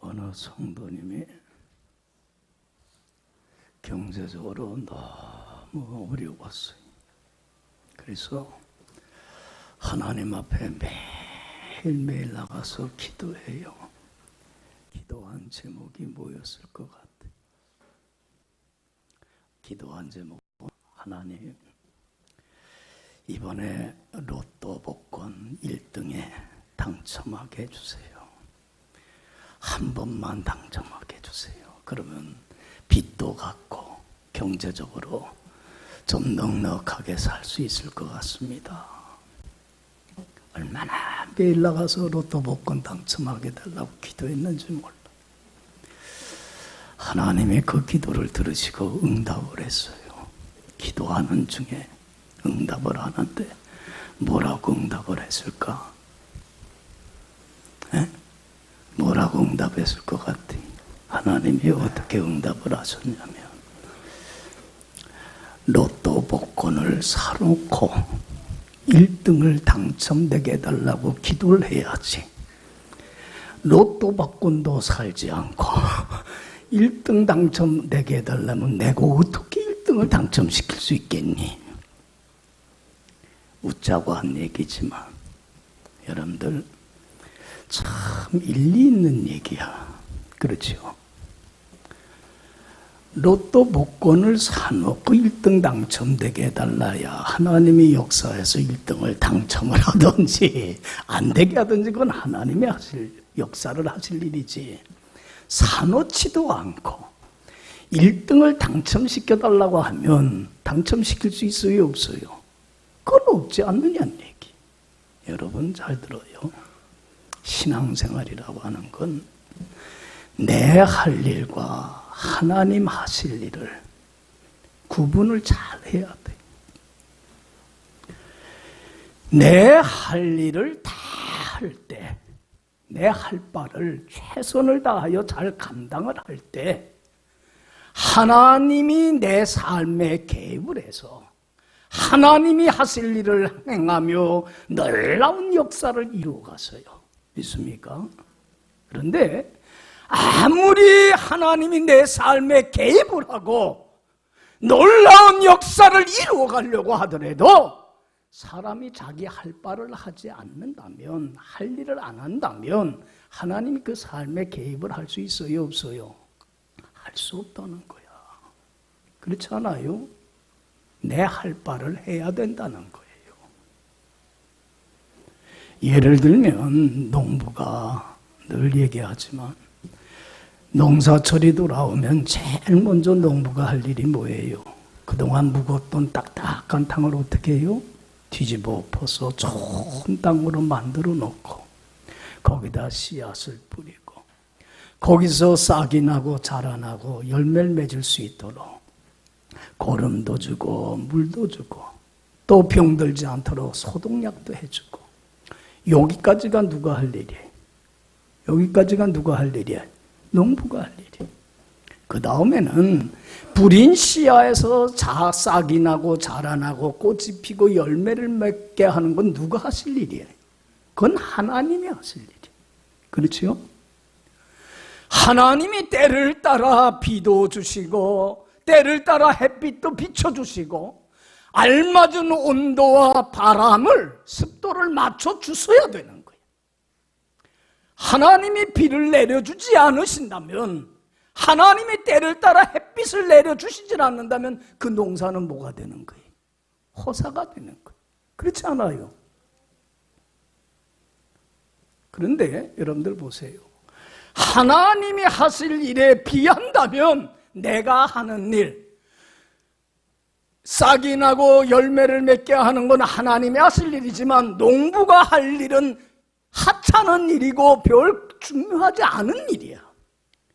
어느 성도님이 경제적으로 너무 어려웠어요. 그래서 하나님 앞에 매일매일 나가서 기도해요. 기도한 제목이 뭐였을 것 같아요? 기도한 제목, 하나님 이번에 로또 복권 1등에 당첨하게 해주세요. 한 번만 당첨하게 해주세요. 그러면 빚도 갚고 경제적으로 좀 넉넉하게 살 수 있을 것 같습니다. 얼마나 매일 나가서 로또 복권 당첨하게 달라고 기도했는지 몰라. 하나님이 그 기도를 들으시고 응답을 했어요. 기도하는 중에 응답을 하는데 뭐라고 응답을 했을까? 뭐라고 응답했을 것 같아? 하나님이 어떻게 응답을 하셨냐면 로또 복권을 사놓고 1등을 당첨되게 해달라고 기도를 해야지. 로또 복권도 살지 않고 1등 당첨되게 해달라면 내가 어떻게 1등을 당첨시킬 수 있겠니? 웃자고 한 얘기지만 여러분들 참 일리 있는 얘기야. 그렇죠? 로또 복권을 사놓고 1등 당첨되게 해달라야 하나님이 역사에서 1등을 당첨을 하든지 안 되게 하든지 그건 하나님이 하실 역사를 하실 일이지, 사놓지도 않고 1등을 당첨시켜달라고 하면 당첨시킬 수 있어요, 없어요? 그건 없지 않느냐는 얘기. 여러분 잘 들어요. 신앙생활이라고 하는 건 내 할 일과 하나님 하실 일을 구분을 잘 해야 돼. 내 할 일을 다 할 때, 내 할 바를 최선을 다하여 잘 감당을 할 때 하나님이 내 삶에 개입을 해서 하나님이 하실 일을 행하며 놀라운 역사를 이루어가서요. 믿습니까? 그런데 아무리 하나님이 내 삶에 개입을 하고 놀라운 역사를 이루어가려고 하더라도 사람이 자기 할 바를 하지 않는다면, 할 일을 안 한다면 하나님이 그 삶에 개입을 할 수 있어요, 없어요? 할 수 없다는 거야. 그렇지 않아요? 내 할 바를 해야 된다는 거예요. 예를 들면 농부가 늘 얘기하지만 농사철이 돌아오면 제일 먼저 농부가 할 일이 뭐예요? 그동안 묵었던 딱딱한 땅을 어떻게 해요? 뒤집어 엎어서 좋은 땅으로 만들어 놓고 거기다 씨앗을 뿌리고 거기서 싹이 나고 자라나고 열매를 맺을 수 있도록 거름도 주고 물도 주고 또 병들지 않도록 소독약도 해주고, 여기까지가 누가 할 일이에요? 여기까지가 누가 할 일이에요? 농부가 할 일이에요. 그 다음에는 뿌린 씨앗에서 싹이 나고 자라나고 꽃이 피고 열매를 맺게 하는 건 누가 하실 일이에요? 그건 하나님이 하실 일이에요. 그렇죠? 하나님이 때를 따라 비도 주시고 때를 따라 햇빛도 비춰주시고 알맞은 온도와 바람을, 습도를 맞춰 주셔야 되는 거예요. 하나님이 비를 내려주지 않으신다면, 하나님이 때를 따라 햇빛을 내려주시질 않는다면 그 농사는 뭐가 되는 거예요? 허사가 되는 거예요. 그렇지 않아요? 그런데 여러분들 보세요. 하나님이 하실 일에 비한다면 내가 하는 일, 싹이 나고 열매를 맺게 하는 건 하나님이 하실 일이지만 농부가 할 일은 하찮은 일이고 별 중요하지 않은 일이야.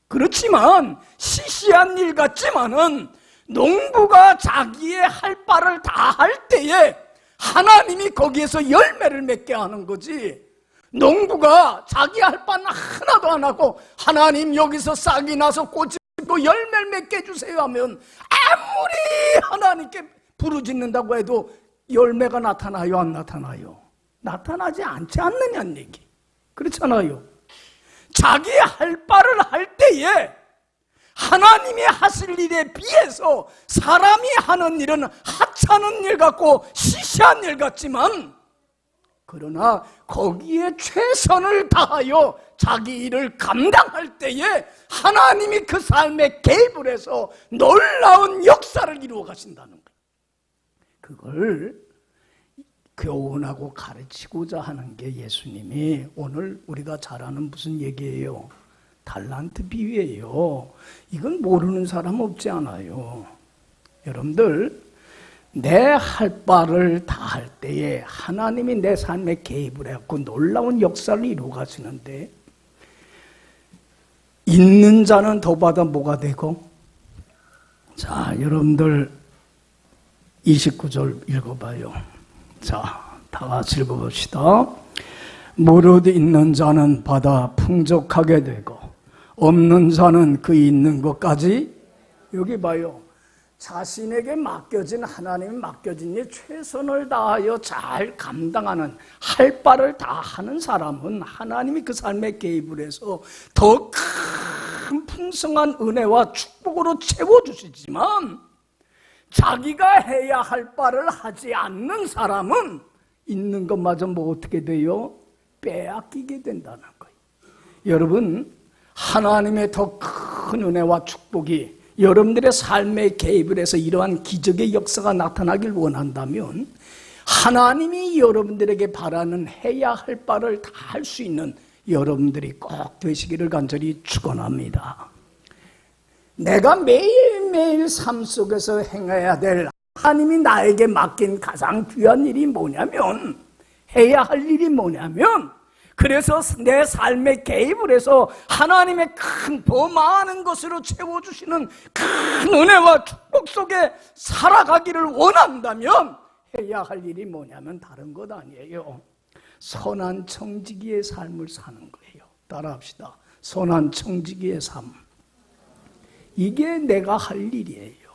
그렇지만 시시한 일 같지만은 농부가 자기의 할 바를 다 할 때에 하나님이 거기에서 열매를 맺게 하는 거지, 농부가 자기 할 바는 하나도 안 하고 하나님 여기서 싹이 나서 꽃이 피고 열매를 맺게 해주세요 하면 아무리 하나님께 부르짖는다고 해도 열매가 나타나요, 안 나타나요? 나타나지 않지 않느냐는 얘기. 그렇잖아요. 자기 할 바를 할 때에 하나님이 하실 일에 비해서 사람이 하는 일은 하찮은 일 같고 시시한 일 같지만, 그러나 거기에 최선을 다하여 자기 일을 감당할 때에 하나님이 그 삶에 개입을 해서 놀라운 역사를 이루어 가신다는 거예요. 그걸 교훈하고 가르치고자 하는 게 예수님이 오늘 우리가 잘 아는 무슨 얘기예요? 달란트 비유예요. 이건 모르는 사람 없지 않아요. 여러분들, 내 할 바를 다 할 때에 하나님이 내 삶에 개입을 해갖고 놀라운 역사를 이루어 가시는데, 있는 자는 더 받아 뭐가 되고? 자, 여러분들 29절 읽어봐요. 자, 다 같이 읽어봅시다. 무릇 있는 자는 받아 풍족하게 되고 없는 자는 그 있는 것까지, 여기 봐요. 자신에게 맡겨진, 하나님이 맡겨진 일 최선을 다하여 잘 감당하는, 할 바를 다 하는 사람은 하나님이 그 삶에 개입을 해서 더 큰 풍성한 은혜와 축복으로 채워주시지만, 자기가 해야 할 바를 하지 않는 사람은 있는 것마저 뭐 어떻게 돼요? 빼앗기게 된다는 거예요. 여러분, 하나님의 더 큰 은혜와 축복이 여러분들의 삶에 개입을 해서 이러한 기적의 역사가 나타나길 원한다면, 하나님이 여러분들에게 바라는 해야 할 바를 다 할 수 있는 여러분들이 꼭 되시기를 간절히 축원합니다. 내가 매일매일 삶 속에서 행해야 될, 하나님이 나에게 맡긴 가장 귀한 일이 뭐냐면, 해야 할 일이 뭐냐면, 그래서 내 삶에 개입을 해서 하나님의 큰 더 많은 것으로 채워주시는 큰 은혜와 축복 속에 살아가기를 원한다면 해야 할 일이 뭐냐면 다른 것 아니에요. 선한 청지기의 삶을 사는 거예요. 따라합시다. 선한 청지기의 삶. 이게 내가 할 일이에요.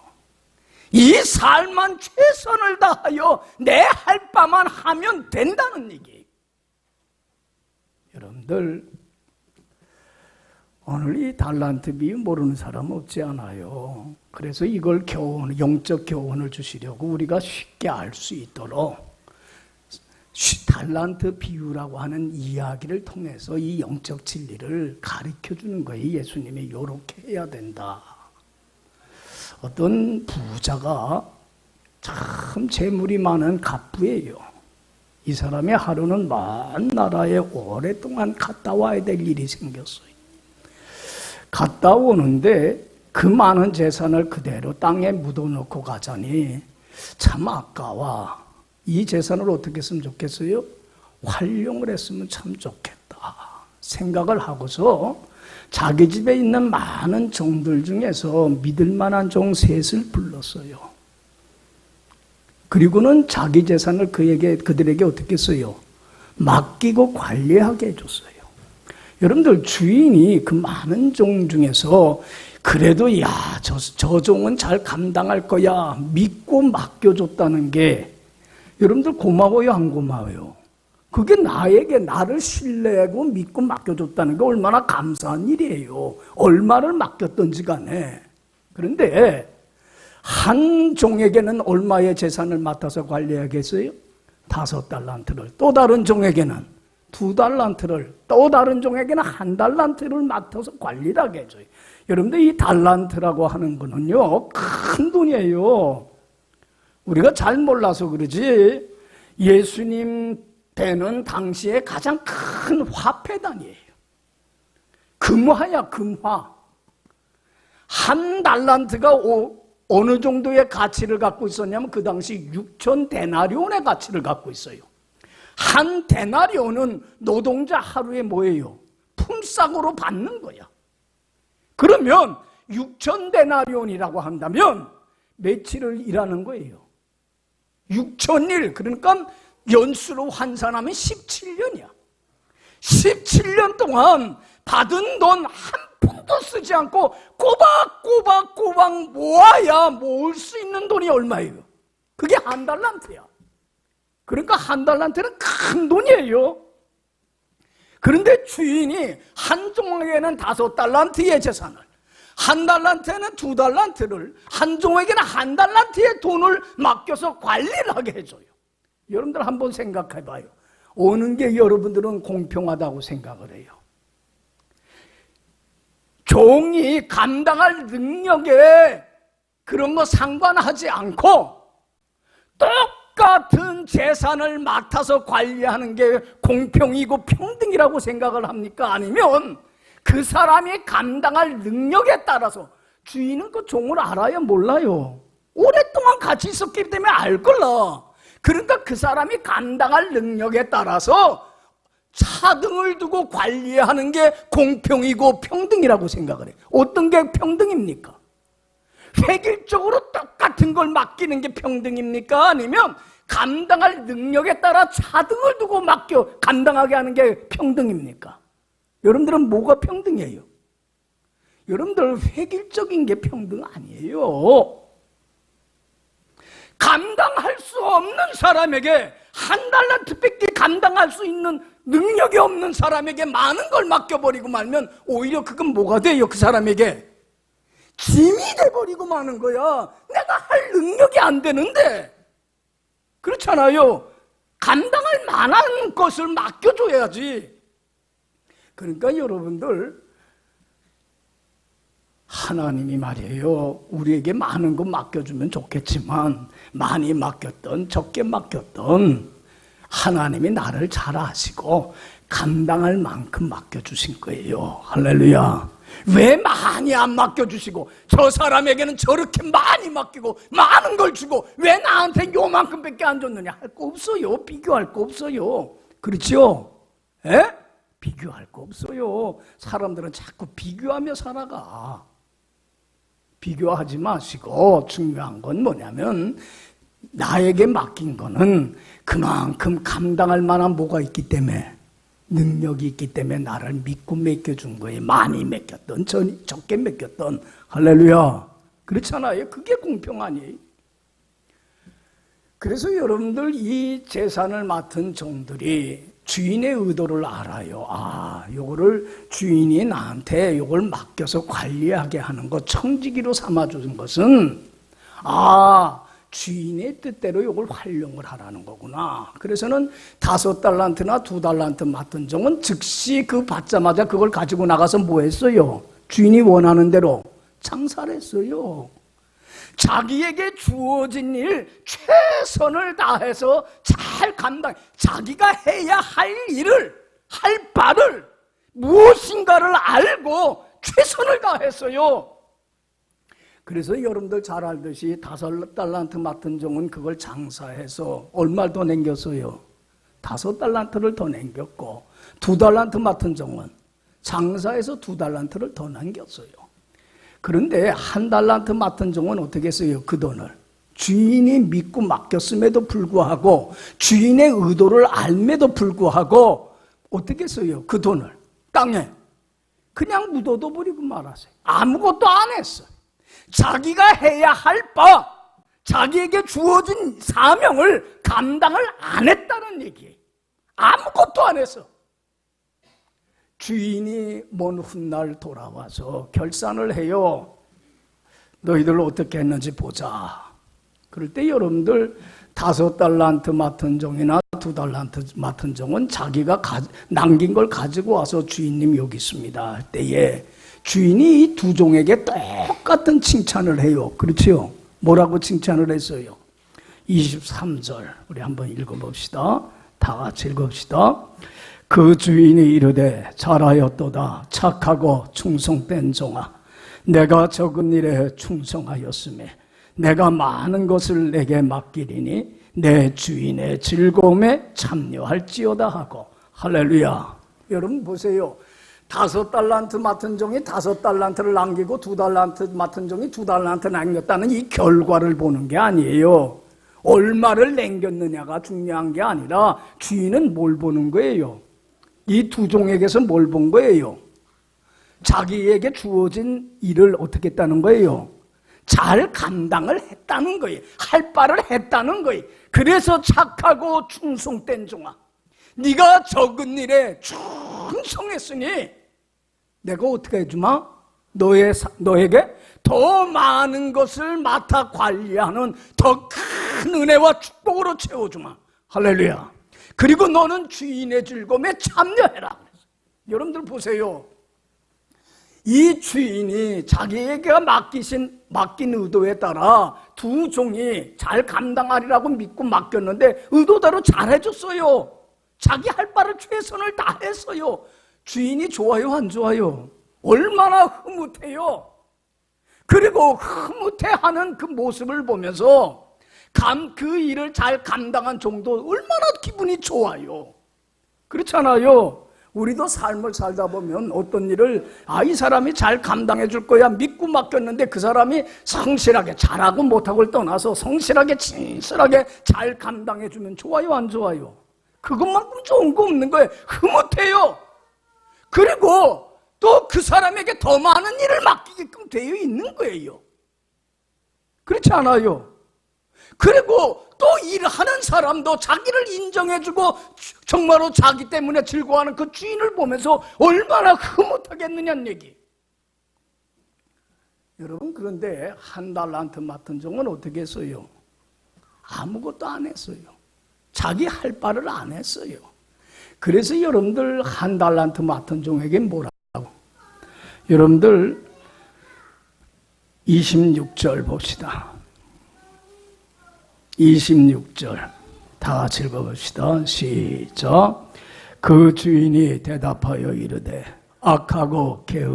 이 삶만 최선을 다하여 내 할 바만 하면 된다는 얘기예요. 여러분들, 오늘 이 달란트 비유 모르는 사람 없지 않아요. 그래서 이걸 교훈, 영적 교훈을 주시려고 우리가 쉽게 알 수 있도록 달란트 비유라고 하는 이야기를 통해서 이 영적 진리를 가르쳐 주는 거예요. 예수님이 이렇게 해야 된다. 어떤 부자가 참 재물이 많은 갑부예요. 이 사람의 하루는 먼 나라에 오랫동안 갔다 와야 될 일이 생겼어요. 갔다 오는데 그 많은 재산을 그대로 땅에 묻어놓고 가자니 참 아까워. 이 재산을 어떻게 했으면 좋겠어요? 활용을 했으면 참 좋겠다 생각을 하고서 자기 집에 있는 많은 종들 중에서 믿을 만한 종 셋을 불렀어요. 그리고는 자기 재산을 그들에게 어떻게 했어요? 맡기고 관리하게 해줬어요. 여러분들, 주인이 그 많은 종 중에서 그래도 저 종은 잘 감당할 거야 믿고 맡겨줬다는 게 여러분들 고마워요, 안 고마워요? 그게 나를 신뢰하고 믿고 맡겨줬다는 게 얼마나 감사한 일이에요. 얼마를 맡겼던지 간에. 그런데 한 종에게는 얼마의 재산을 맡아서 관리하겠어요? 5달란트를. 또 다른 종에게는 2달란트를, 또 다른 종에게는 1달란트를 맡아서 관리를 하게 해줘요. 여러분들, 이 달란트라고 하는 거는요, 큰 돈이에요. 우리가 잘 몰라서 그러지 예수님 때는 당시에 가장 큰 화폐단이에요. 금화야, 금화. 1달란트가 어느 정도의 가치를 갖고 있었냐면 그 당시 6,000데나리온의 가치를 갖고 있어요. 1데나리온은 노동자 하루에 뭐예요? 품삯으로 받는 거야. 그러면 6,000데나리온이라고 한다면 며칠을 일하는 거예요? 6,000일, 그러니까 연수로 환산하면 17년이야. 17년 동안 받은 돈 한 푼도 쓰지 않고 꼬박꼬박 모아야 모을 수 있는 돈이 얼마예요? 그게 1달란트야. 그러니까 1달란트는 큰 돈이에요. 그런데 주인이 한 종에게는 5달란트의 재산을, 한 달란트에는 2달란트를, 한 종에게는 1달란트의 돈을 맡겨서 관리를 하게 해줘요. 여러분들 한번 생각해봐요. 어느 게 여러분들은 공평하다고 생각을 해요? 종이 감당할 능력에 그런 거 상관하지 않고 똑같은 재산을 맡아서 관리하는 게 공평이고 평등이라고 생각을 합니까? 아니면 그 사람이 감당할 능력에 따라서, 주인은 그 종을 알아요? 몰라요? 오랫동안 같이 있었기 때문에 알걸라. 그러니까 그 사람이 감당할 능력에 따라서 차등을 두고 관리하는 게 공평이고 평등이라고 생각을 해요. 어떤 게 평등입니까? 획일적으로 똑같은 걸 맡기는 게 평등입니까? 아니면 감당할 능력에 따라 차등을 두고 감당하게 하는 게 평등입니까? 여러분들은 뭐가 평등이에요? 여러분들 획일적인 게 평등 아니에요. 감당할 수 없는 사람에게 1달란트밖에 감당할 수 있는 능력이 없는 사람에게 많은 걸 맡겨버리고 말면 오히려 그건 뭐가 돼요? 그 사람에게 짐이 돼버리고 마는 거야. 내가 할 능력이 안 되는데. 그렇잖아요. 감당할 만한 것을 맡겨줘야지. 그러니까 여러분들, 하나님이 말이에요, 우리에게 많은 거 맡겨주면 좋겠지만 많이 맡겼던 적게 맡겼던 하나님이 나를 잘 아시고 감당할 만큼 맡겨주신 거예요. 할렐루야. 왜 많이 안 맡겨주시고 저 사람에게는 저렇게 많이 맡기고 많은 걸 주고 왜 나한테 요만큼밖에 안 줬느냐? 할 거 없어요. 비교할 거 없어요. 그렇죠? 에? 비교할 거 없어요. 사람들은 자꾸 비교하며 살아가. 비교하지 마시고 중요한 건 뭐냐면 나에게 맡긴 거는 그만큼 감당할 만한 뭐가 있기 때문에, 능력이 있기 때문에 나를 믿고 맡겨준 거예요. 많이 맡겼던 적게 맡겼던. 할렐루야. 그렇잖아요. 그게 공평 아니에요? 그래서 여러분들 이 재산을 맡은 종들이 주인의 의도를 알아요. 아, 요거를 주인이 나한테 요걸 맡겨서 관리하게 하는 것, 청지기로 삼아주는 것은 주인의 뜻대로 요걸 활용을 하라는 거구나. 그래서는 5달란트나 2달란트 맡은 종은 즉시 그 받자마자 그걸 가지고 나가서 뭐 했어요? 주인이 원하는 대로 장사를 했어요. 자기에게 주어진 일 최선을 다해서 잘 자기가 해야 할 일을, 할 바를 무엇인가를 알고 최선을 다했어요. 그래서 여러분들 잘 알듯이 5달란트 맡은 종은 그걸 장사해서 얼마를 더 남겼어요? 5달란트를 더 남겼고, 2달란트 맡은 종은 장사해서 2달란트를 더 남겼어요. 그런데 1달란트 맡은 종은 어떻게 했어요? 그 돈을 주인이 믿고 맡겼음에도 불구하고, 주인의 의도를 알매도 불구하고 어떻게 했어요? 그 돈을 땅에 그냥 묻어둬 버리고 말았어요. 아무것도 안 했어요. 자기가 해야 할 바, 자기에게 주어진 사명을 감당을 안 했다는 얘기예요. 아무것도 안 했어. 주인이 먼 훗날 돌아와서 결산을 해요. 너희들 어떻게 했는지 보자. 그럴 때 여러분들 5달란트 맡은 종이나 2달란트 맡은 종은 자기가 남긴 걸 가지고 와서 주인님 여기 있습니다 할 때에 주인이 이 두 종에게 똑같은 칭찬을 해요. 그렇죠? 뭐라고 칭찬을 했어요? 23절 우리 한번 읽어봅시다. 다 같이 읽읍시다. 그 주인이 이르되 잘하였도다 착하고 충성된 종아, 내가 적은 일에 충성하였으며 내가 많은 것을 내게 맡기리니 내 주인의 즐거움에 참여할지어다 하고. 할렐루야. 여러분 보세요. 5달란트 맡은 종이 5달란트를 남기고 2달란트 맡은 종이 2달란트 남겼다는 이 결과를 보는 게 아니에요. 얼마를 남겼느냐가 중요한 게 아니라 주인은 뭘 보는 거예요? 이 두 종에게서 뭘 본 거예요? 자기에게 주어진 일을 어떻게 했다는 거예요? 잘 감당을 했다는 거예요. 할 바를 했다는 거예요. 그래서 착하고 충성된 종아, 네가 적은 일에 왕성했으니 내가 어떻게 해주마? 너에게 더 많은 것을 맡아 관리하는 더 큰 은혜와 축복으로 채워주마. 할렐루야. 그리고 너는 주인의 즐거움에 참여해라. 여러분들 보세요. 이 주인이 자기에게 맡긴 의도에 따라 두 종이 잘 감당하리라고 믿고 맡겼는데 의도대로 잘해줬어요. 자기 할 바를 최선을 다했어요. 주인이 좋아요, 안 좋아요? 얼마나 흐뭇해요. 그리고 흐뭇해하는 그 모습을 보면서 그 일을 잘 감당한 종도 얼마나 기분이 좋아요. 그렇잖아요. 우리도 삶을 살다 보면 어떤 일을 이 사람이 잘 감당해 줄 거야 믿고 맡겼는데 그 사람이 성실하게 잘하고 못하고를 떠나서 성실하게 진실하게 잘 감당해 주면 좋아요, 안 좋아요? 그것만큼 좋은 거 없는 거예요. 흐뭇해요. 그리고 또 그 사람에게 더 많은 일을 맡기게끔 되어 있는 거예요. 그렇지 않아요? 그리고 또 일하는 사람도 자기를 인정해주고 정말로 자기 때문에 즐거워하는 그 주인을 보면서 얼마나 흐뭇하겠느냐는 얘기. 여러분, 그런데 한 달란트 맡은 종은 어떻게 했어요? 아무것도 안 했어요. 자기 할 바를 안 했어요. 그래서 여러분들 한 달란트 맡은 종에게 뭐라고? 여러분들 26절 봅시다. 26절 다 같이 읽어봅시다. 시작. 그 주인이 대답하여 이르되 악하고 게으르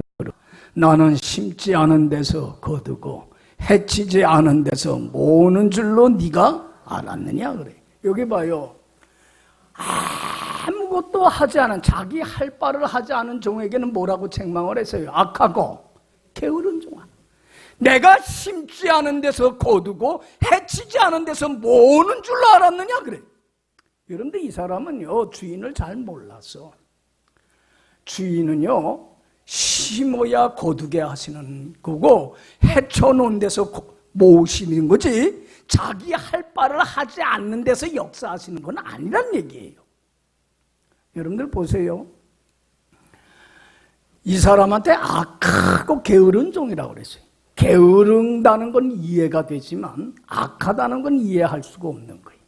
나는 심지 않은 데서 거두고 해치지 않은 데서 모으는 줄로 네가 알았느냐 그래. 여기 봐요. 아무것도 하지 않은 자기 할 바를 하지 않은 종에게는 뭐라고 책망을 했어요? 악하고 게으른 종아. 내가 심지 않은 데서 거두고 해치지 않은 데서 모으는 줄로 알았느냐 그래. 여러분들 이 사람은요 주인을 잘 몰랐어. 주인은요 심어야 거두게 하시는 거고 해쳐놓은 데서 모으시는 거지 자기 할 바를 하지 않는 데서 역사하시는 건 아니란 얘기예요. 여러분들 보세요. 이 사람한테 악하고 게으른 종이라고 그랬어요. 게으른다는 건 이해가 되지만 악하다는 건 이해할 수가 없는 거예요.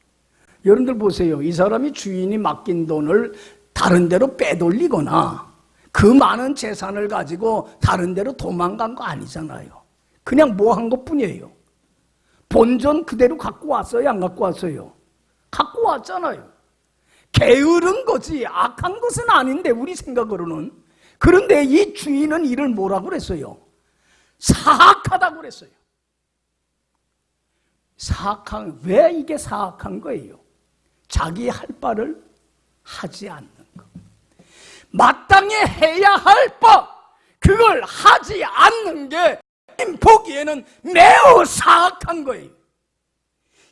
여러분들 보세요. 이 사람이 주인이 맡긴 돈을 다른 데로 빼돌리거나 그 많은 재산을 가지고 다른 데로 도망간 거 아니잖아요. 그냥 뭐 한 것뿐이에요. 본전 그대로 갖고 왔어요? 안 갖고 왔어요? 갖고 왔잖아요. 게으른 거지 악한 것은 아닌데 우리 생각으로는. 그런데 이 주인은 이를 뭐라고 그랬어요? 사악하다고 그랬어요. 왜 이게 사악한 거예요? 자기 할 바를 하지 않는 것. 마땅히 해야 할 바, 그걸 하지 않는 게 보기에는 매우 사악한 거예요.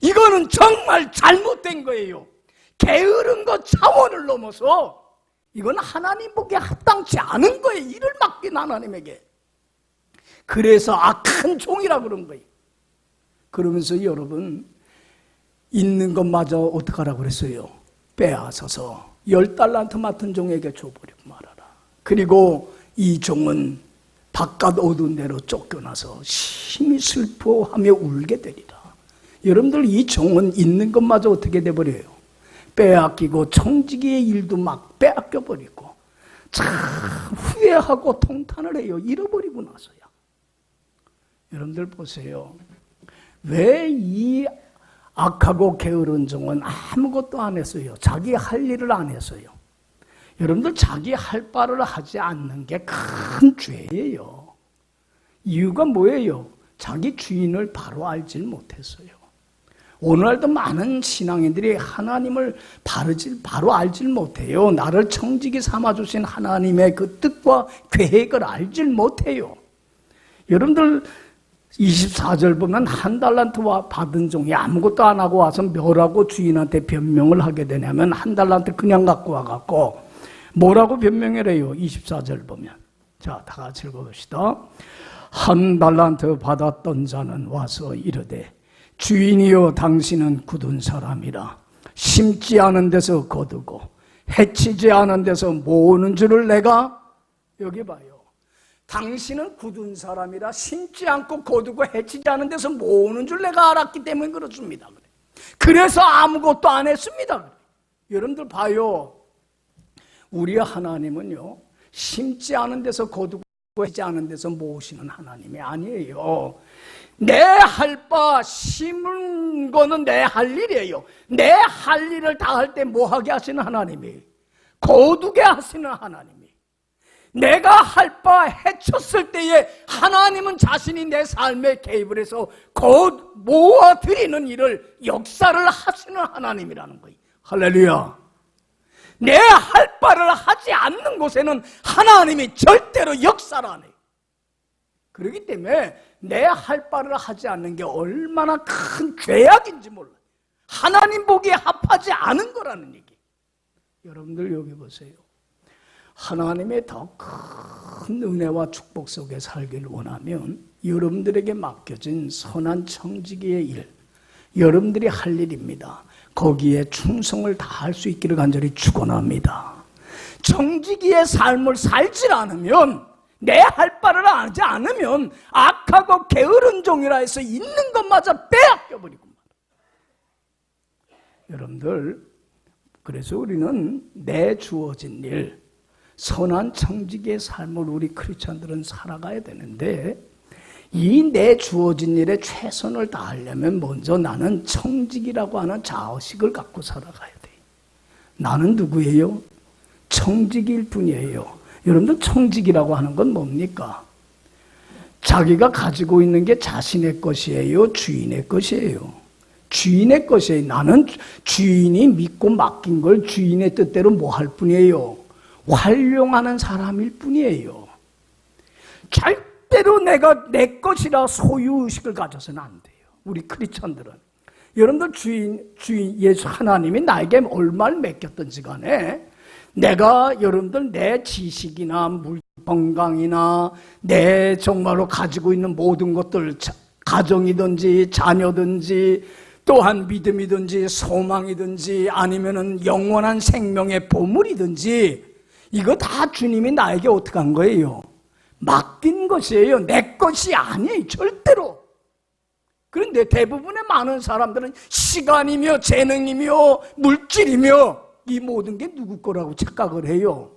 이거는 정말 잘못된 거예요. 게으른 것 차원을 넘어서 이건 하나님 보기에 합당치 않은 거예요. 일을 맡긴 하나님에게. 그래서 악한 종이라 그런 거예요. 그러면서 여러분 있는 것마저 어떻게 하라고 그랬어요? 빼앗아서 10달란트 맡은 종에게 줘버리고 말아라. 그리고 이 종은 바깥 어두운 데로 쫓겨나서 심히 슬퍼하며 울게 되리라. 여러분들 이 종은 있는 것마저 어떻게 돼버려요? 빼앗기고 청지기의 일도 막 빼앗겨버리고 참 후회하고 통탄을 해요. 잃어버리고 나서야. 여러분들 보세요. 왜 이 악하고 게으른 종은 아무것도 안 했어요? 자기 할 일을 안 했어요. 여러분들 자기 할 바를 하지 않는 게 큰 죄예요. 이유가 뭐예요? 자기 주인을 바로 알질 못했어요. 오늘날도 많은 신앙인들이 하나님을 바로 알질 못해요. 나를 청지기 삼아주신 하나님의 그 뜻과 계획을 알질 못해요. 여러분들 24절 보면 한 달란트와 받은 종이 아무것도 안 하고 와서 뭐라고 주인한테 변명을 하게 되냐면 한 달란트 그냥 갖고 와갖고 뭐라고 변명을 해요? 24절 보면. 자, 다 같이 읽어봅시다. 한 달란트 받았던 자는 와서 이르되 주인이여 당신은 굳은 사람이라 심지 않은 데서 거두고 해치지 않은 데서 모으는 줄을 내가 여기 봐요. 당신은 굳은 사람이라 심지 않고 거두고 해치지 않은 데서 모으는 줄 내가 알았기 때문에 그렇습니다. 그래서 아무것도 안 했습니다. 여러분들 봐요. 우리 하나님은요, 심지 않은 데서 거두고 해치지 않은 데서 모으시는 하나님이 아니에요. 내 할 바 심은 거는 내 할 일이에요. 내 할 일을 다 할 때 뭐 하게 하시는 하나님이, 거두게 하시는 하나님이, 내가 할 바 해쳤을 때에 하나님은 자신이 내 삶에 개입을 해서 곧 모아드리는 일을, 역사를 하시는 하나님이라는 거예요. 할렐루야. 내 할 바를 하지 않는 곳에는 하나님이 절대로 역사를 안 해요. 그렇기 때문에 내 할 바를 하지 않는 게 얼마나 큰 죄악인지 몰라요. 하나님 보기에 합하지 않은 거라는 얘기. 여러분들 여기 보세요. 하나님의 더 큰 은혜와 축복 속에 살기를 원하면 여러분들에게 맡겨진 선한 청지기의 일, 여러분들이 할 일입니다. 거기에 충성을 다할 수 있기를 간절히 축원합니다. 청지기의 삶을 살지 않으면, 내 할 바를 하지 않으면 악하고 게으른 종이라 해서 있는 것마저 빼앗겨버리고 말이에요. 여러분들, 그래서 우리는 내 주어진 일, 선한 청지기의 삶을 우리 크리스찬들은 살아가야 되는데, 이 내 주어진 일에 최선을 다하려면 먼저 나는 청지기라고 하는 자의식을 갖고 살아가야 돼. 나는 누구예요? 청지기일 뿐이에요. 여러분들, 청지기라고 하는 건 뭡니까? 자기가 가지고 있는 게 자신의 것이에요? 주인의 것이에요? 주인의 것이에요. 나는 주인이 믿고 맡긴 걸 주인의 뜻대로 뭐 할 뿐이에요? 활용하는 사람일 뿐이에요. 절대로 내가 내 것이라 소유의식을 가져서는 안 돼요. 우리 크리스천들은. 여러분들, 주인 예수 하나님이 나에게 얼마를 맡겼든지 간에 내가, 여러분들, 내 지식이나 건강이나 내 정말로 가지고 있는 모든 것들, 가정이든지 자녀든지 또한 믿음이든지 소망이든지 아니면은 영원한 생명의 보물이든지, 이거 다 주님이 나에게 어떻게 한 거예요? 맡긴 것이에요. 내 것이 아니에요. 절대로. 그런데 대부분의 많은 사람들은 시간이며 재능이며 물질이며 이 모든 게 누구 거라고 착각을 해요.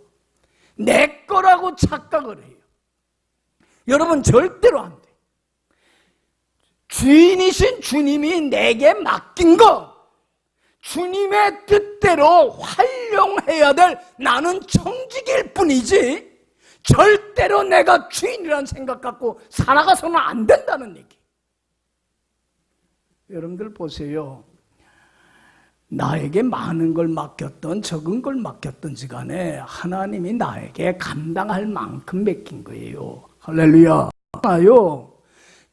내 거라고 착각을 해요. 여러분, 절대로 안 돼. 주인이신 주님이 내게 맡긴 거, 주님의 뜻대로 활용해야 될 나는 청지기일 뿐이지, 절대로 내가 주인이라는 생각 갖고 살아가서는 안 된다는 얘기. 여러분들 보세요. 나에게 많은 걸 맡겼던 적은 걸 맡겼던지 간에 하나님이 나에게 감당할 만큼 맡긴 거예요. 할렐루야.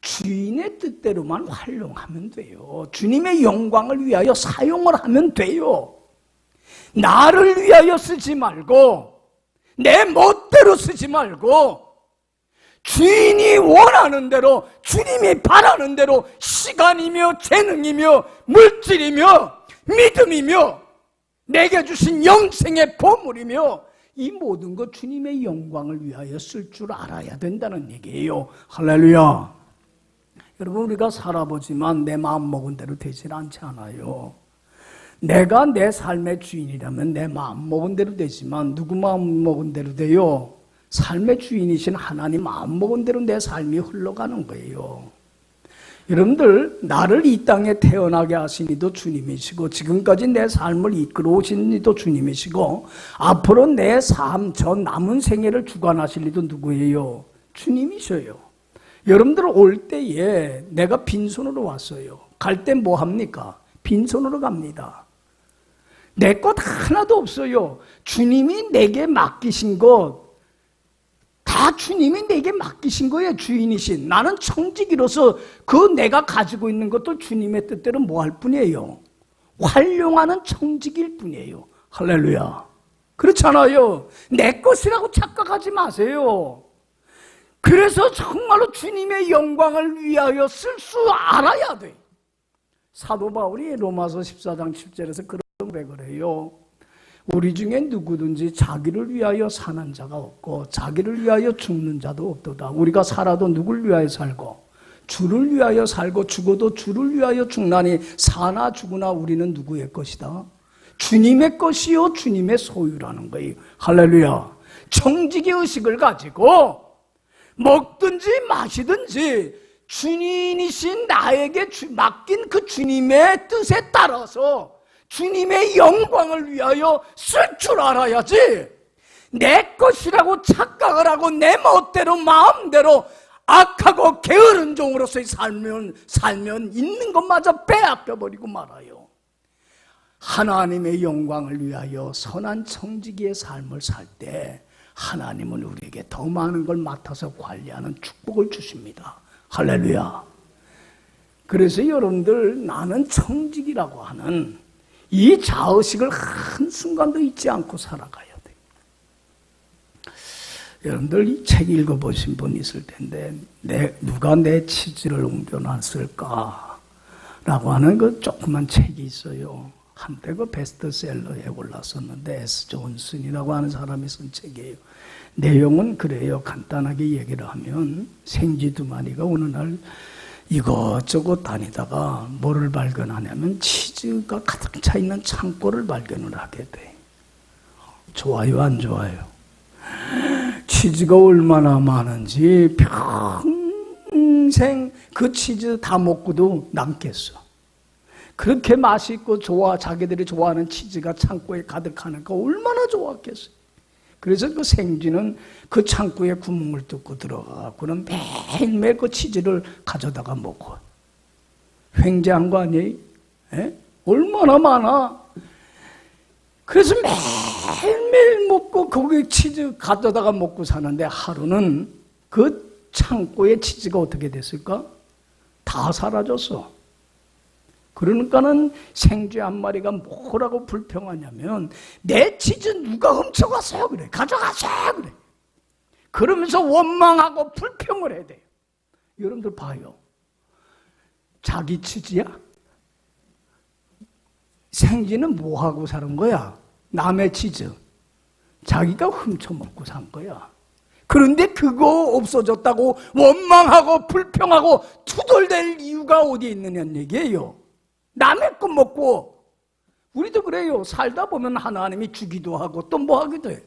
주인의 뜻대로만 활용하면 돼요. 주님의 영광을 위하여 사용을 하면 돼요. 나를 위하여 쓰지 말고, 내 멋대로 쓰지 말고, 주인이 원하는 대로, 주님이 바라는 대로 시간이며 재능이며 물질이며 믿음이며 내게 주신 영생의 보물이며 이 모든 것 주님의 영광을 위하여 쓸 줄 알아야 된다는 얘기예요. 할렐루야. 여러분, 우리가 살아보지만 내 마음 먹은 대로 되질 않지 않아요. 내가 내 삶의 주인이라면 내 마음 먹은 대로 되지만 누구 마음 먹은 대로 돼요? 삶의 주인이신 하나님 마음 먹은 대로 내 삶이 흘러가는 거예요. 여러분들, 나를 이 땅에 태어나게 하신 이도 주님이시고 지금까지 내 삶을 이끌어 오신 이도 주님이시고 앞으로 내 삶, 저 남은 생애를 주관하실 이도 누구예요? 주님이셔요. 여러분들, 올 때에 내가 빈손으로 왔어요. 갈 때 뭐 합니까? 빈손으로 갑니다. 내 것 하나도 없어요. 주님이 내게 맡기신 것 다 주님이 내게 맡기신 거예요. 주인이신 나는 청지기로서 그 내가 가지고 있는 것도 주님의 뜻대로 뭐 할 뿐이에요. 활용하는 청지기일 뿐이에요. 할렐루야. 그렇잖아요. 내 것이라고 착각하지 마세요. 그래서 정말로 주님의 영광을 위하여 쓸 수 알아야 돼. 사도 바울이 로마서 14장 7절에서 그런 고백을 해요. 우리 중에 누구든지 자기를 위하여 사는 자가 없고 자기를 위하여 죽는 자도 없도다. 우리가 살아도 누굴 위하여 살고 주를 위하여 살고 죽어도 주를 위하여 죽나니 사나 죽으나 우리는 누구의 것이다? 주님의 것이요 주님의 소유라는 거예요. 할렐루야. 청지기 의식을 가지고 먹든지 마시든지 주님이신 나에게 맡긴 그 주님의 뜻에 따라서 주님의 영광을 위하여 쓸 줄 알아야지, 내 것이라고 착각을 하고 내 멋대로 마음대로 악하고 게으른 종으로서의 살면 있는 것마저 빼앗겨버리고 말아요. 하나님의 영광을 위하여 선한 청지기의 삶을 살 때 하나님은 우리에게 더 많은 걸 맡아서 관리하는 축복을 주십니다. 할렐루야. 그래서 여러분들, 나는 청지기라고 하는 이 자의식을 한순간도 잊지 않고 살아가야 돼요. 여러분들 이 책 읽어보신 분 있을 텐데, 누가 내 치즈를 옮겨놨을까? 라고 하는 그 조그만 책이 있어요. 한때 그 베스트셀러에 올랐었는데, S. 존슨이라고 하는 사람이 쓴 책이에요. 내용은 그래요. 간단하게 얘기를 하면, 생쥐 두 마리가 어느 날 이것저것 다니다가 뭐를 발견하냐면 치즈가 가득 차 있는 창고를 발견을 하게 돼. 좋아요, 안 좋아요? 치즈가 얼마나 많은지 평생 그 치즈 다 먹고도 남겠어. 그렇게 맛있고 자기들이 좋아하는 치즈가 창고에 가득하니까 얼마나 좋았겠어요. 그래서 그 생쥐는 그 창고에 구멍을 뚫고 들어가고는 매일매일 그 치즈를 가져다가 먹고. 횡재한 거 아니에요? 에? 얼마나 많아. 그래서 매일매일 먹고 거기 치즈 가져다가 먹고 사는데, 하루는 그 창고에 치즈가 어떻게 됐을까? 다 사라졌어. 그러니까는 생쥐 한 마리가 뭐라고 불평하냐면, 내 치즈 누가 훔쳐갔어요? 그래. 가져갔어요? 그래. 그러면서 원망하고 불평을 해야 돼요. 여러분들 봐요. 자기 치즈야? 생쥐는 뭐하고 사는 거야? 남의 치즈. 자기가 훔쳐먹고 산 거야. 그런데 그거 없어졌다고 원망하고 불평하고 투덜댈 이유가 어디에 있느냐는 얘기예요. 남의 것 먹고. 우리도 그래요. 살다 보면 하나님이 주기도 하고 또 뭐 하기도 해.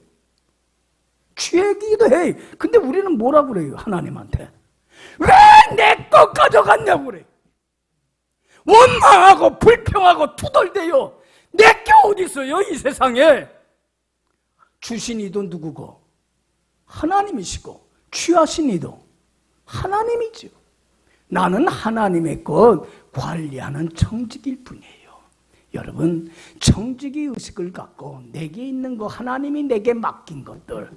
취하기도 해. 근데 우리는 뭐라고 그래요? 하나님한테. 왜 내 것 가져갔냐고 그래. 원망하고 불평하고 투덜대요. 내 게 어디 있어요, 이 세상에. 주신 이도 누구고? 하나님이시고, 취하신 이도 하나님이죠. 나는 하나님의 것 관리하는 청지기일 뿐이에요. 여러분, 청지기 의식을 갖고 내게 있는 거, 하나님이 내게 맡긴 것들,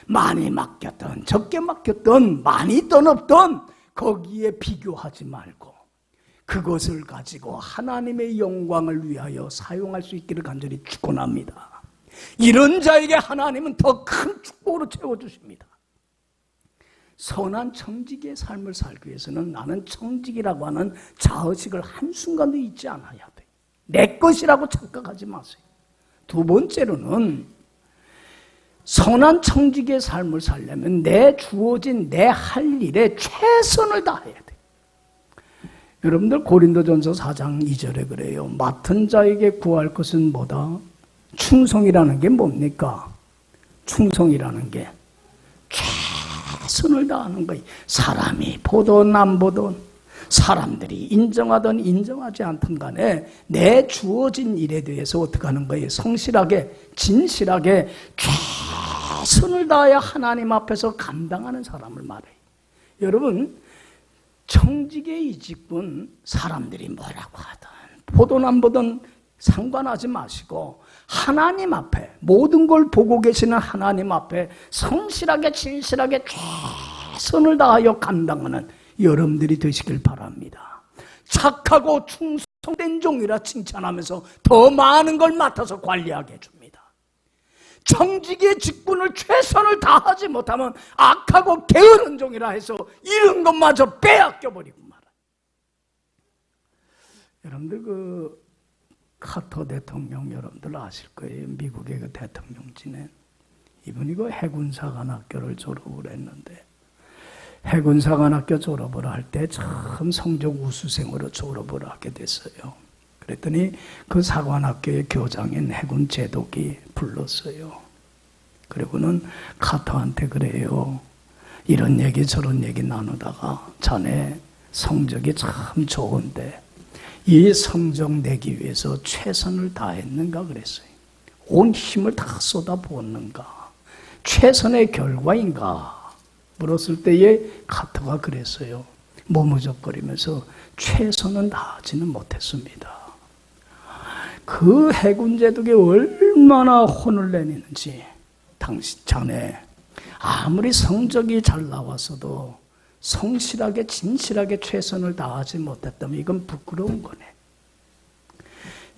많이 맡겼던 적게 맡겼던 많이 있던 없던 거기에 비교하지 말고 그것을 가지고 하나님의 영광을 위하여 사용할 수 있기를 간절히 축원합니다. 이런 자에게 하나님은 더 큰 축복으로 채워주십니다. 선한 청지기의 삶을 살기 위해서는 나는 청지기라고 하는 자의식을 한순간도 잊지 않아야 돼. 내 것이라고 착각하지 마세요. 두 번째로는 선한 청지기의 삶을 살려면 내 주어진 내 할 일에 최선을 다해야 돼. 여러분들 고린도전서 4장 2절에 그래요. 맡은 자에게 구할 것은 뭐다? 충성이라는 게 뭡니까? 충성이라는 게 최선을 다하는 거예요. 사람이 보든 안 보든, 사람들이 인정하든 인정하지 않든 간에 내 주어진 일에 대해서 어떻게 하는 거예요? 성실하게, 진실하게 최선을 다하여 하나님 앞에서 감당하는 사람을 말해요. 여러분, 청지기의 이 직분, 사람들이 뭐라고 하든 보든 안 보든 상관하지 마시고 하나님 앞에, 모든 걸 보고 계시는 하나님 앞에 성실하게 진실하게 최선을 다하여 감당하는 여러분들이 되시길 바랍니다. 착하고 충성된 종이라 칭찬하면서 더 많은 걸 맡아서 관리하게 해줍니다. 청지기의 직분을 최선을 다하지 못하면 악하고 게으른 종이라 해서 이런 것마저 빼앗겨버리고 말아요. 여러분들 카터 대통령 여러분들 아실 거예요. 미국의 그 대통령 지낸 이분이 그 해군사관학교를 졸업을 했는데 해군사관학교 졸업을 할 때 참 성적 우수생으로 졸업을 하게 됐어요. 그랬더니 그 사관학교의 교장인 해군 제독이 불렀어요. 그리고는 카터한테 그래요. 이런 얘기 저런 얘기 나누다가 자네 성적이 참 좋은데 이 성적 내기 위해서 최선을 다했는가 그랬어요. 온 힘을 다 쏟아부었는가? 최선의 결과인가? 물었을 때에 카터가 그랬어요. 머무적거리면서 최선은 다하지는 못했습니다. 그 해군 제독이 얼마나 혼을 내리는지 자네 아무리 성적이 잘 나왔어도 성실하게 진실하게 최선을 다하지 못했다면 이건 부끄러운 거네.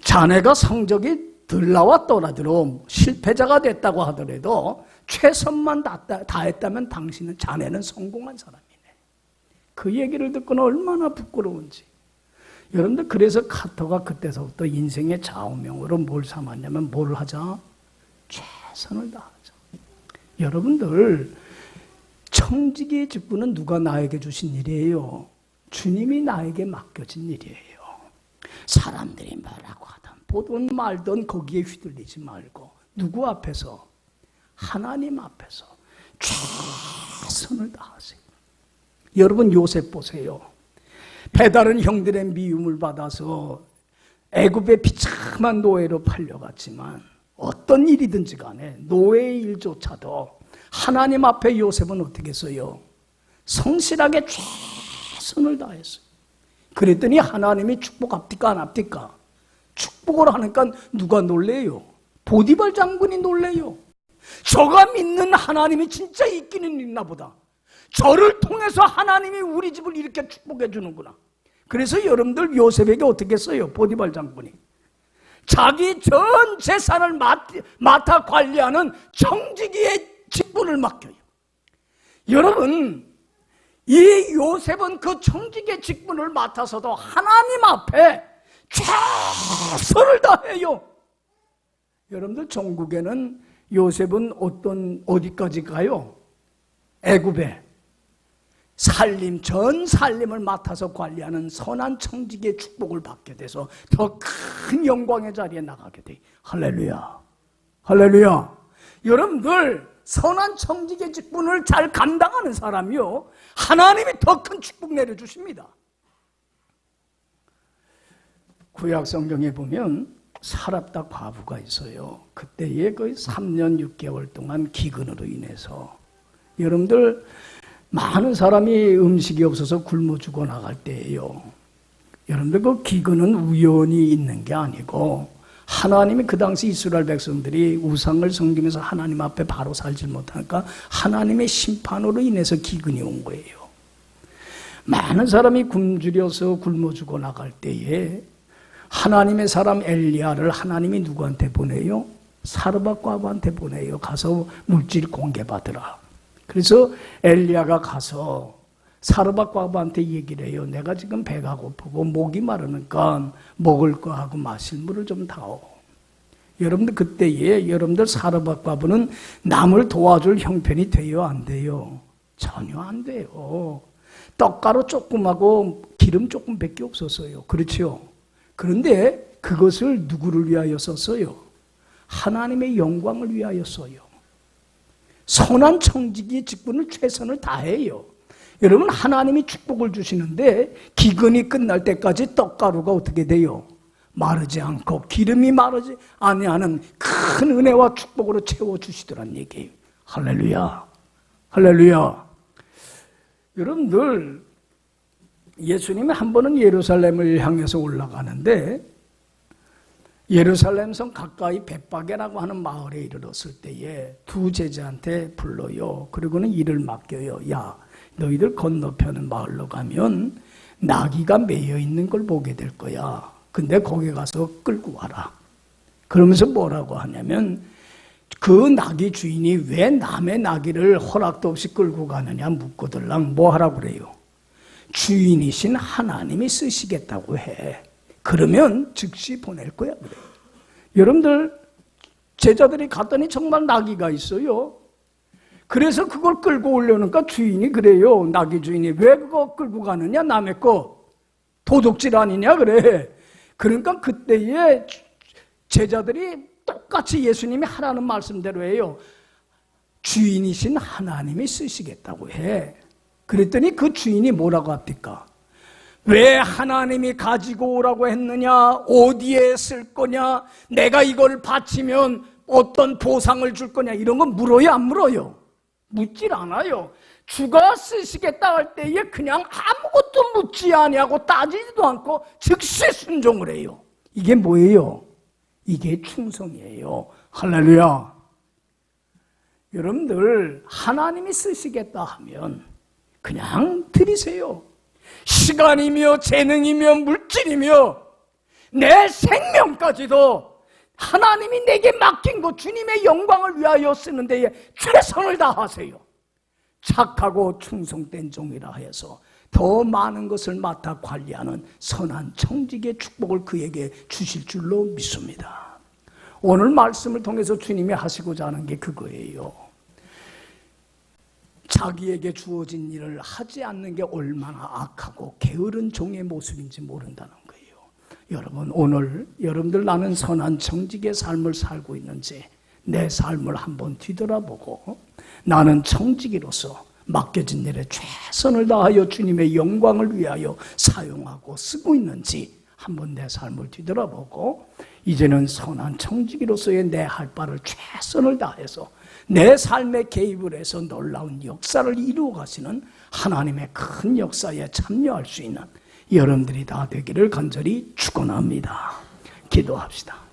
자네가 성적이 덜 나왔더라도 실패자가 됐다고 하더라도 최선만 다했다면 당신은 자네는 성공한 사람이네. 그 얘기를 듣고는 얼마나 부끄러운지. 여러분들 그래서 카터가 그때서부터 인생의 좌우명으로 뭘 삼았냐면 뭘 하자? 최선을 다하자. 여러분들 청지기의 직분은 누가 나에게 주신 일이에요? 주님이 나에게 맡겨진 일이에요. 사람들이 뭐라고 하든 보든 말든 거기에 휘둘리지 말고 누구 앞에서? 하나님 앞에서 최선을 다하세요. 여러분 요셉 보세요. 배다른 형들의 미움을 받아서 애굽의 비참한 노예로 팔려갔지만 어떤 일이든지 간에 노예의 일조차도 하나님 앞에 요셉은 어떻게 했어요? 성실하게 최선을 다했어요. 그랬더니 하나님이 축복합니까 안 합니까? 축복을 하니까 누가 놀래요? 보디발 장군이 놀래요. 저가 믿는 하나님이 진짜 있기는 있나 보다. 저를 통해서 하나님이 우리 집을 이렇게 축복해 주는구나. 그래서 여러분들 요셉에게 어떻게 했어요? 보디발 장군이 자기 전 재산을 맡아 관리하는 청지기의 직분을 맡겨요. 여러분 이 요셉은 그 청지기의 직분을 맡아서도 하나님 앞에 최선을 다해요. 여러분들 전국에는 요셉은 어디까지 가요? 애굽에 전 살림을 맡아서 관리하는 선한 청지기의 축복을 받게 돼서 더 큰 영광의 자리에 나가게 돼. 할렐루야. 할렐루야. 여러분들 선한 청지기의 직분을 잘 감당하는 사람이요 하나님이 더 큰 축복 내려주십니다. 구약 성경에 보면 사랍다 과부가 있어요. 그때에 거의 3년 6개월 동안 기근으로 인해서 여러분들 많은 사람이 음식이 없어서 굶어 죽어 나갈 때예요. 여러분들 그 기근은 우연히 있는 게 아니고 하나님이 그 당시 이스라엘 백성들이 우상을 섬기면서 하나님 앞에 바로 살지 못하니까 하나님의 심판으로 인해서 기근이 온 거예요. 많은 사람이 굶주려서 굶어 죽어 나갈 때에 하나님의 사람 엘리야를 하나님이 누구한테 보내요? 사르밧 과부한테 보내요. 가서 물질 공개받으라. 그래서 엘리야가 가서 사르밧 과부한테 얘기를 해요. 내가 지금 배가 고프고 목이 마르니까 먹을 거 하고 마실 물을 좀 다오. 여러분들 그때에 여러분들 사르밧 과부는 남을 도와줄 형편이 돼요? 안 돼요? 전혀 안 돼요. 떡가루 조금하고 기름 조금밖에 없었어요. 그렇죠? 그런데 그것을 누구를 위하여 썼어요? 하나님의 영광을 위하여 써요. 선한 청지기의 직분을 최선을 다해요. 여러분 하나님이 축복을 주시는데 기근이 끝날 때까지 떡가루가 어떻게 돼요? 마르지 않고 기름이 마르지 아니하는 큰 은혜와 축복으로 채워주시더란 얘기예요. 할렐루야. 할렐루야. 여러분들 예수님이 한 번은 예루살렘을 향해서 올라가는데 예루살렘 성 가까이 벳바게라고 하는 마을에 이르렀을 때에 두 제자한테 불러요. 그리고는 일을 맡겨요. 야, 너희들 건너편의 마을로 가면 나귀가 매여 있는 걸 보게 될 거야. 근데 거기 가서 끌고 와라. 그러면서 뭐라고 하냐면 그 나귀 주인이 왜 남의 나귀를 허락도 없이 끌고 가느냐 묻고들랑 뭐 하라고 그래요? 주인이신 하나님이 쓰시겠다고 해. 그러면 즉시 보낼 거야. 그래. 여러분들 제자들이 갔더니 정말 나귀가 있어요. 그래서 그걸 끌고 오려니까 주인이 그래요. 나귀 주인이 왜 그거 끌고 가느냐? 남의 거 도둑질 아니냐? 그래. 그러니까 그때에 제자들이 똑같이 예수님이 하라는 말씀대로 해요. 주인이신 하나님이 쓰시겠다고 해. 그랬더니 그 주인이 뭐라고 합니까? 왜 하나님이 가지고 오라고 했느냐? 어디에 쓸 거냐? 내가 이걸 바치면 어떤 보상을 줄 거냐? 이런 건 물어요, 안 물어요? 묻질 않아요. 주가 쓰시겠다 할 때에 그냥 아무것도 묻지 아니하고 따지지도 않고 즉시 순종을 해요. 이게 뭐예요? 이게 충성이에요. 할렐루야. 여러분들 하나님이 쓰시겠다 하면 그냥 드리세요. 시간이며 재능이며 물질이며 내 생명까지도 하나님이 내게 맡긴 것 주님의 영광을 위하여 쓰는 데에 최선을 다하세요. 착하고 충성된 종이라 해서 더 많은 것을 맡아 관리하는 선한 청직의 축복을 그에게 주실 줄로 믿습니다. 오늘 말씀을 통해서 주님이 하시고자 하는 게 그거예요. 자기에게 주어진 일을 하지 않는 게 얼마나 악하고 게으른 종의 모습인지 모른다는 거예요. 여러분, 오늘 여러분들 나는 선한 청직의 삶을 살고 있는지 내 삶을 한번 뒤돌아보고 나는 청지기로서 맡겨진 일에 최선을 다하여 주님의 영광을 위하여 사용하고 쓰고 있는지 한번 내 삶을 뒤돌아보고 이제는 선한 청지기로서의 내 할 바를 최선을 다해서 내 삶에 개입을 해서 놀라운 역사를 이루어 가시는 하나님의 큰 역사에 참여할 수 있는 여러분들이 다 되기를 간절히 축원합니다. 기도합시다.